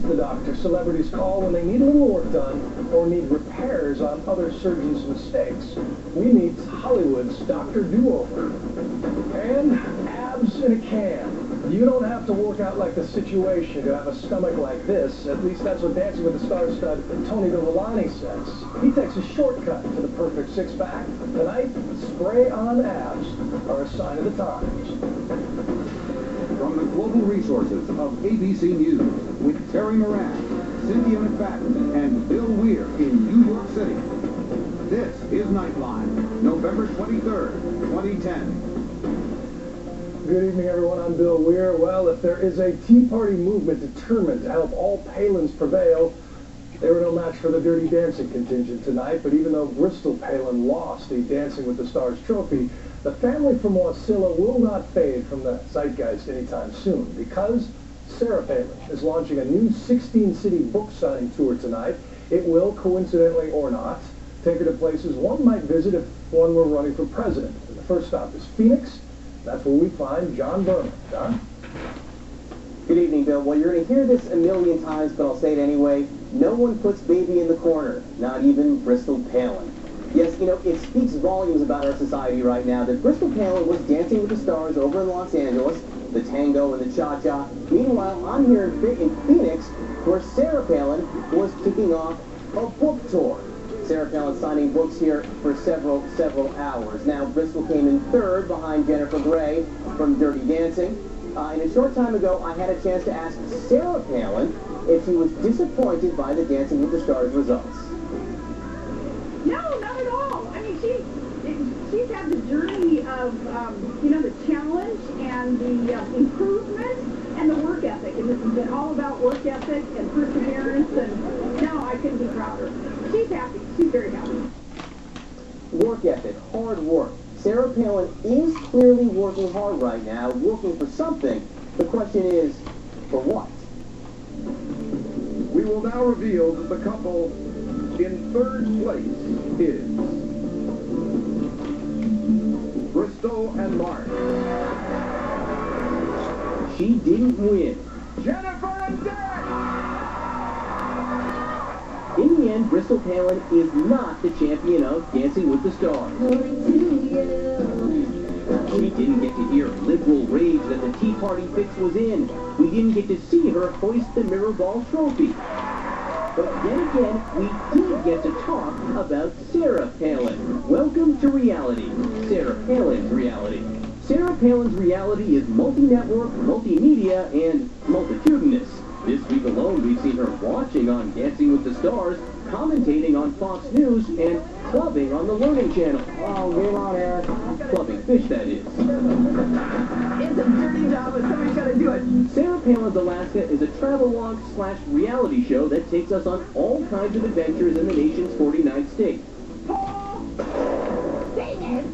The doctor celebrities call when they need a little work done or need repairs on other surgeons' mistakes. We meet Hollywood's Dr. Do-Over. And abs in a can. You don't have to work out like the situation to have a stomach like this. At least that's what Dancing with the Stars stud Tony Villani says. He takes a shortcut to the perfect six-pack. Tonight, spray-on abs are a sign of the times. From the global resources of ABC News, with Terry Moran, Cynthia McFadden, and Bill Weir in New York City. This is Nightline, November 23rd, 2010. Good evening, everyone. I'm Bill Weir. Well, if there is a Tea Party movement determined to help all Palins prevail, they were no match for the Dirty Dancing contingent tonight. But even though Bristol Palin lost the Dancing with the Stars trophy, the family from Wasilla will not fade from the zeitgeist anytime soon, because Sarah Palin is launching a new 16-city book signing tour tonight. It will, coincidentally or not, take her to places one might visit if one were running for president. And the first stop is Phoenix. That's where we find John Berman. John? Good evening, Bill. Well, you're going to hear this a million times, but I'll say it anyway. No one puts baby in the corner, not even Bristol Palin. Yes, you know, it speaks volumes about our society right now that Bristol Palin was Dancing with the Stars over in Los Angeles, the tango and the cha-cha. Meanwhile, I'm here in Phoenix, where Sarah Palin was kicking off a book tour. Sarah Palin signing books here for several hours. Now, Bristol came in third behind Jennifer Grey from Dirty Dancing. And a short time ago, I had a chance to ask Sarah Palin if she was disappointed by the Dancing with the Stars results. No, not at all. I mean, she's had the journey of, you know, the challenge and the improvement and the work ethic. And this has been all about work ethic and perseverance. And no, I couldn't be prouder. She's happy. She's very happy. Work ethic, hard work. Sarah Palin is clearly working hard right now, working for something. The question is, for what? We will now reveal that the couple in third place is Bristol and Mark. She didn't win. Jennifer and Dick! In the end, Bristol Palin is not the champion of Dancing with the Stars. We didn't get to hear liberal rage that the Tea Party fix was in. We didn't get to see her hoist the Mirrorball trophy. But then again, we did get to talk about Sarah Palin. Welcome to reality. Sarah Palin's reality. Sarah Palin's reality is multi-network, multimedia, and multitudinous. This week alone, we've seen her watching on Dancing with the Stars, commentating on Fox News, and clubbing on the Learning Channel. Oh, get on air. Clubbing fish, that is. It's a dirty job, but somebody's got to do it. Sarah Palin's Alaska is a travelogue / reality show that takes us on all kinds of adventures in the nation's 49th state.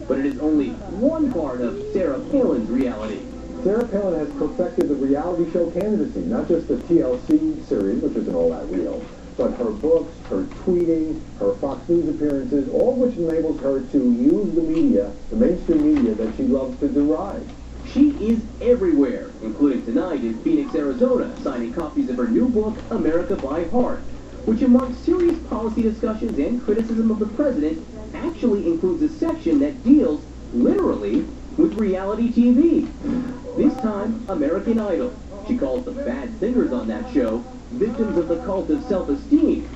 But it is only one part of Sarah Palin's reality. Sarah Palin has perfected the reality show candidacy, not just the TLC series, which isn't all that real, but her books, her tweeting, her Fox News appearances, all of which enables her to use the media, the mainstream media that she loves to deride. She is everywhere, including tonight in Phoenix, Arizona, signing copies of her new book, America by Heart, which among serious policy discussions and criticism of the president, actually includes a section that deals, literally, with reality TV. This time, American Idol. She calls the bad singers on that show victims of the cult of self-esteem.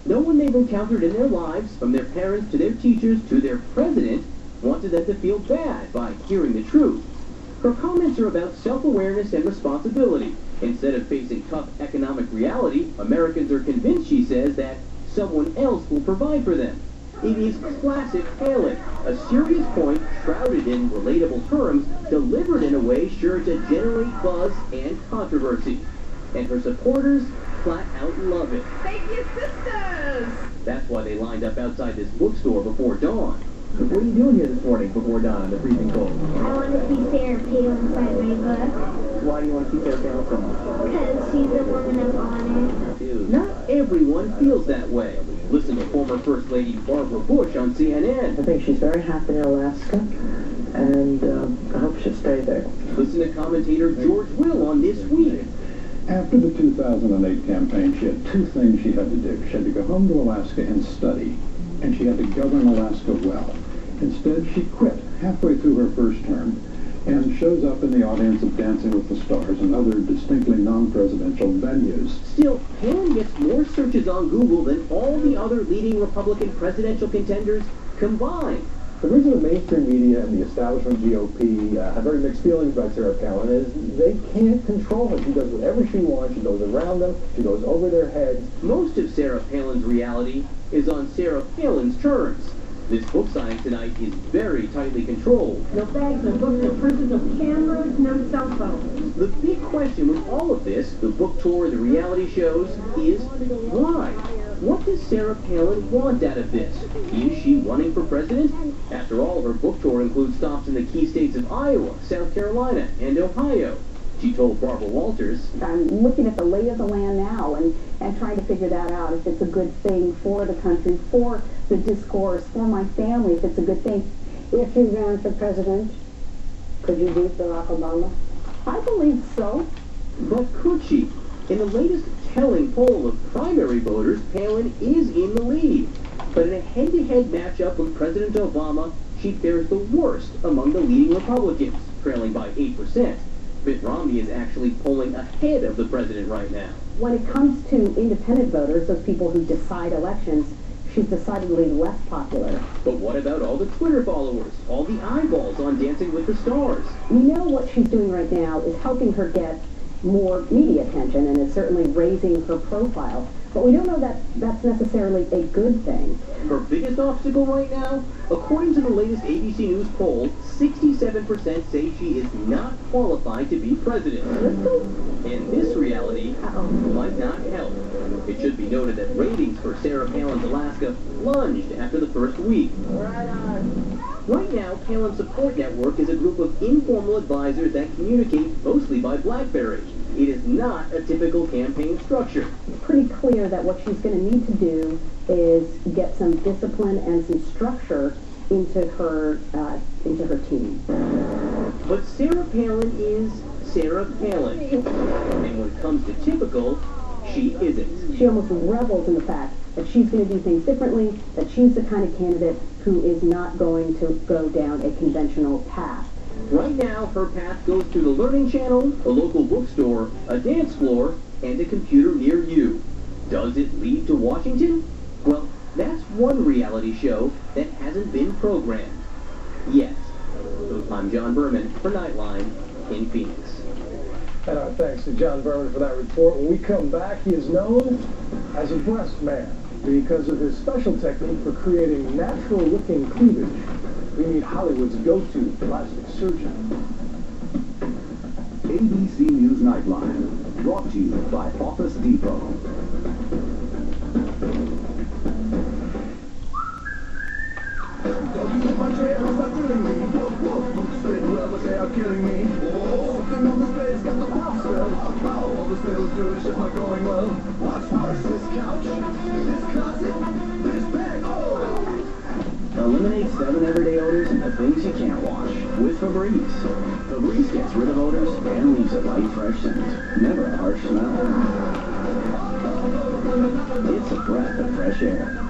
No one they've encountered in their lives, from their parents to their teachers to their president, wanted them to feel bad by hearing the truth. Her comments are about self-awareness and responsibility. Instead of facing tough economic reality, Americans are convinced, she says, that someone else will provide for them. It is classic Palin, a serious point shrouded in relatable terms, delivered in a way sure to generate buzz and controversy. And her supporters flat out love it. Thank you, sisters! That's why they lined up outside this bookstore before dawn. What are you doing here this morning before dawn in the freezing cold? I want to see Sarah Palin sign my book. Why do you want to see Sarah Palin so much? Because she's a woman of honor. Dude, not everyone feels that way. Listen to former First Lady Barbara Bush on CNN. I think she's very happy in Alaska, and I hope she'll stay there. The Senate commentator George Will on This Week. After the 2008 campaign, she had two things she had to do. She had to go home to Alaska and study, and she had to govern Alaska well. Instead, she quit halfway through her first term and shows up in the audience of Dancing with the Stars and other distinctly non-presidential venues. Still, Palin gets more searches on Google than all the other leading Republican presidential contenders combined. The reason the mainstream media and the establishment GOP have very mixed feelings about Sarah Palin is they can't control her. She does whatever she wants. She goes around them. She goes over their heads. Most of Sarah Palin's reality is on Sarah Palin's terms. This book signing tonight is very tightly controlled. No bags, no books, no purses, no cameras, no cell phones. The big question with all of this, the book tour, the reality shows, is why? What does Sarah Palin want out of this? Is she running for president? After all, her book tour includes stops in the key states of Iowa, South Carolina, and Ohio. She told Barbara Walters, I'm looking at the lay of the land now and trying to figure that out, if it's a good thing for the country, for the discourse, for my family, if it's a good thing. If you ran for president, could you beat Barack Obama? I believe so. but could she? In the latest telling poll of primary voters, Palin is in the lead. But in a head-to-head matchup with President Obama, she fares the worst among the leading Republicans, trailing by 8%. Mitt Romney is actually polling ahead of the president right now. When it comes to independent voters, those people who decide elections, she's decidedly less popular. But what about all the Twitter followers, all the eyeballs on Dancing with the Stars? We know what she's doing right now is helping her get more media attention and is certainly raising her profile. But we don't know that that's necessarily a good thing. Her biggest obstacle right now? According to the latest ABC News poll, 67% say she is not qualified to be president. And this reality might not help. It should be noted that ratings for Sarah Palin's Alaska plunged after the first week. Right now, Palin's support network is a group of informal advisors that communicate mostly by BlackBerry. It is not a typical campaign structure. It's pretty clear that what she's going to need to do is get some discipline and some structure into her team. But Sarah Palin is Sarah Palin. And when it comes to typical, she isn't. She almost revels in the fact that she's going to do things differently, that she's the kind of candidate who is not going to go down a conventional path. Right now, her path goes through the Learning Channel, a local bookstore, a dance floor, and a computer near you. Does it lead to Washington? Well, that's one reality show that hasn't been programmed yet. I'm John Berman for Nightline in Phoenix. And our thanks to John Berman for that report. When we come back, he is known as a breast man because of his special technique for creating natural-looking cleavage. We meet Hollywood's go-to plastic surgeon. ABC News Nightline, brought to you by Office Depot. Eliminate 7 everyday odors and the things you can't wash with Febreze. Febreze gets rid of odors and leaves a light, fresh scent. Never a harsh smell. It's a breath of fresh air.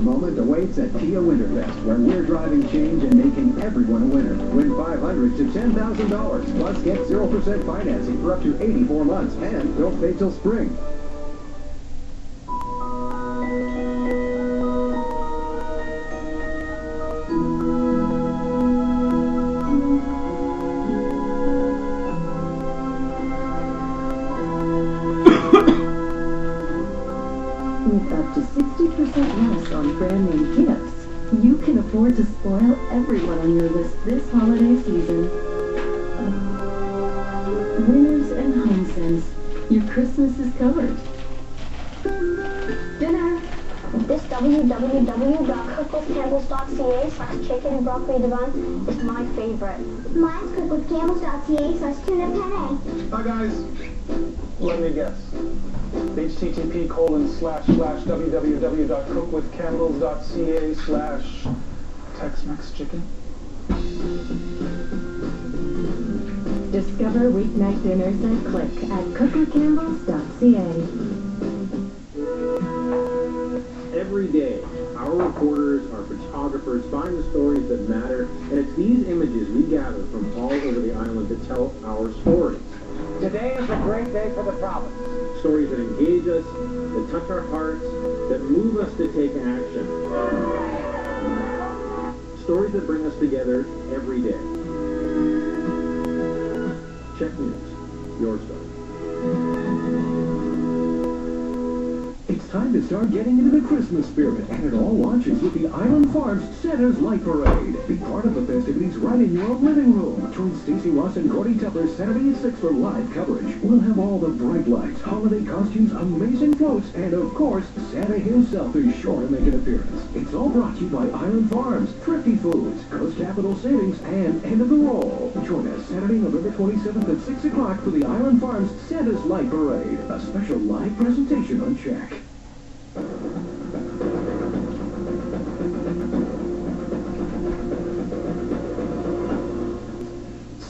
Moment awaits at Kia Winterfest, where we're driving change and making everyone a winner. Win $500 to $10,000, plus get 0% financing for up to 84 months, and don't pay till spring. With up to 60% less on brand name gifts, you can afford to spoil everyone on your list this holiday season. Winners and HomeSense, your Christmas is covered. Dinner. This www.cookwithcampbells.ca/chicken broccoli divine is my favorite. Mine's cookwithcampbells.ca/tuna penne. Hi, guys. Let me guess. http://www.cookwithcampbells.ca/Tex-Mex chicken. Discover weeknight dinners at CHEK at cookwithcampbells.ca. Every day, our reporters, our photographers find the stories that matter, and it's these images we gather from all over the island that tell our stories. Today is a great day for the province. Stories that engage us, that touch our hearts, that move us to take action. Stories that bring us together every day. CHEK News, your story. It's time to start getting into the Christmas spirit, and it all launches with the Island Farms Santa's Light Parade. Be part of the festivities right in your own living room. Join Stacey Ross and Gordy Tupper Saturday at 6 for live coverage. We'll have all the bright lights, holiday costumes, amazing floats, and of course, Santa himself is sure to make an appearance. It's all brought to you by Island Farms, Thrifty Foods, Coast Capital Savings, and End of the Roll. Join us Saturday, November 27th at 6 o'clock for the Island Farms Santa's Light Parade, a special live presentation on CHEK.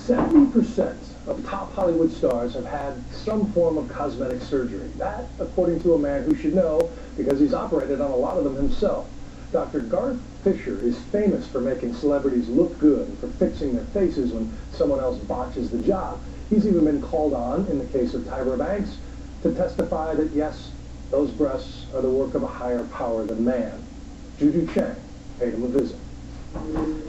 70% of top Hollywood stars have had some form of cosmetic surgery. That, according to a man who should know, because he's operated on a lot of them himself. Dr. Garth Fisher is famous for making celebrities look good and for fixing their faces when someone else botches the job. He's even been called on, in the case of Tyra Banks, to testify that, yes, those breasts are the work of a higher power than man. Juju Chang paid him a visit.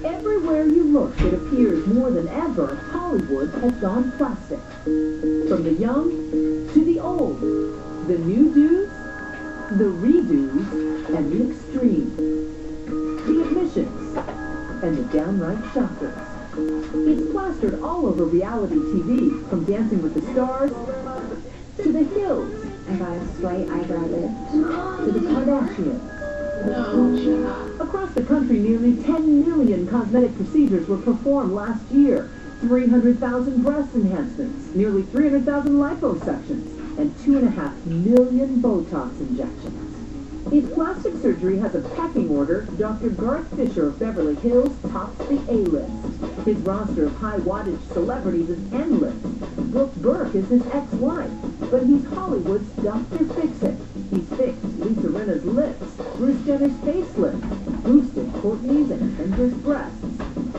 Everywhere you look, it appears more than ever Hollywood has gone plastic. From the young to the old, the new dudes, the redos, and the extremes, the admissions, and the downright shockers. It's plastered all over reality TV, from Dancing with the Stars to The Hills, and by a slight eyebrow lift to the Kardashians. Across the country, nearly 10 million cosmetic procedures were performed last year. 300,000 breast enhancements, nearly 300,000 liposuctions, and 2.5 million Botox injections. If plastic surgery has a pecking order, Dr. Garth Fisher of Beverly Hills tops the A-list. His roster of high-wattage celebrities is endless. Brooke Burke is his ex-wife, but he's Hollywood's Dr. Fix-It. He's fixed Lisa Rinna's lips, Bruce Jenner's facelift, boosted Courtney's and Kendra's breasts.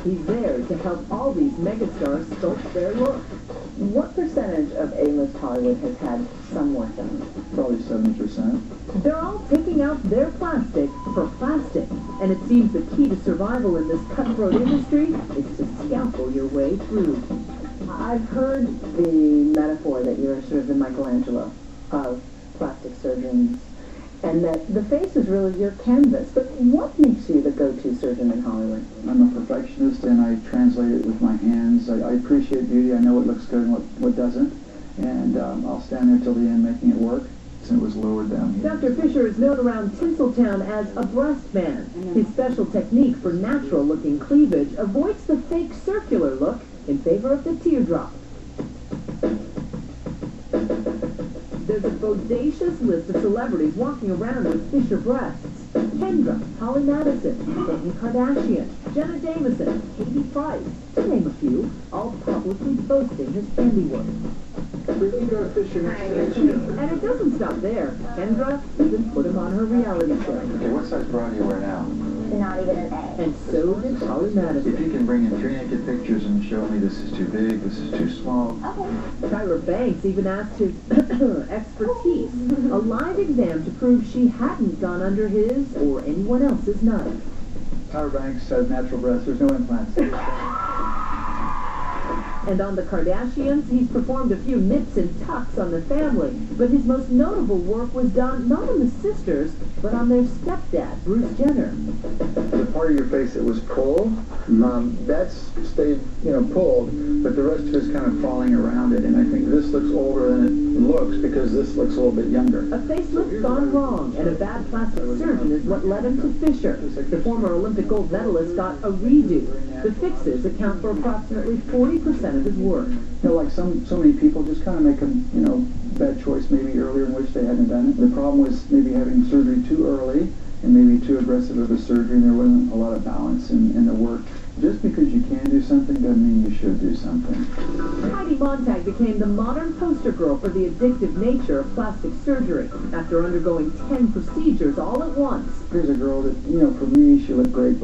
He's there to help all these megastars sculpt their look. What percentage of A-list Hollywood has had some work done? Probably 70%. They're all taking out their plastic for plastic, and it seems the key to survival in this cutthroat industry is to scalpel your way through. I've heard the metaphor that you're sort of the Michelangelo of plastic surgeons, and that the face is really your canvas. But what makes you the go-to surgeon in Hollywood? I'm a perfectionist, and I translate it with my hands. I appreciate beauty. I know what looks good and what doesn't, and I'll stand there till the end making it work. And it was lowered down here. Dr. Fisher is known around Tinseltown as a breast man. His special technique for natural-looking cleavage avoids the fake circular look in favor of the teardrop. There's a bodacious list of celebrities walking around with Fisher breasts. Kendra, Holly Madison, Kourtney Kardashian, Jenna Jameson, Katie Price, to name a few, all publicly boasting his handiwork. And it doesn't stop there. Kendra even put him on her reality show. Okay, what size bra do you wear now? Not even an A. And so did Holly Madison. If you can bring in 3 naked pictures and show me this is too big, this is too small. Okay. Tyra Banks even asked his expertise, a live exam to prove she hadn't gone under his or anyone else's knife. Tyra Banks says natural breasts, there's no implants. And on the Kardashians, he's performed a few nips and tucks on the family, but his most notable work was done not on the sisters, but on their stepdad, Bruce Jenner. The part of your face that was pulled, that's stayed, pulled, but the rest of it's kind of falling around it, and I think this looks older than it looks because this looks a little bit younger. A facelift gone wrong, and a bad plastic surgeon is what led him to Fisher. The former Olympic gold medalist got a redo. The fixes account for approximately 40% of his work. Like so many people just kind of make a, bad choice maybe earlier in which they hadn't done it. The problem was maybe having surgery too early and maybe too aggressive of a surgery, and there wasn't a lot of balance in the work. Just because you can do something doesn't mean you should do something. Heidi Montag became the modern poster girl for the addictive nature of plastic surgery after undergoing 10 procedures all at once. Here's a girl that, for me, she looked great before.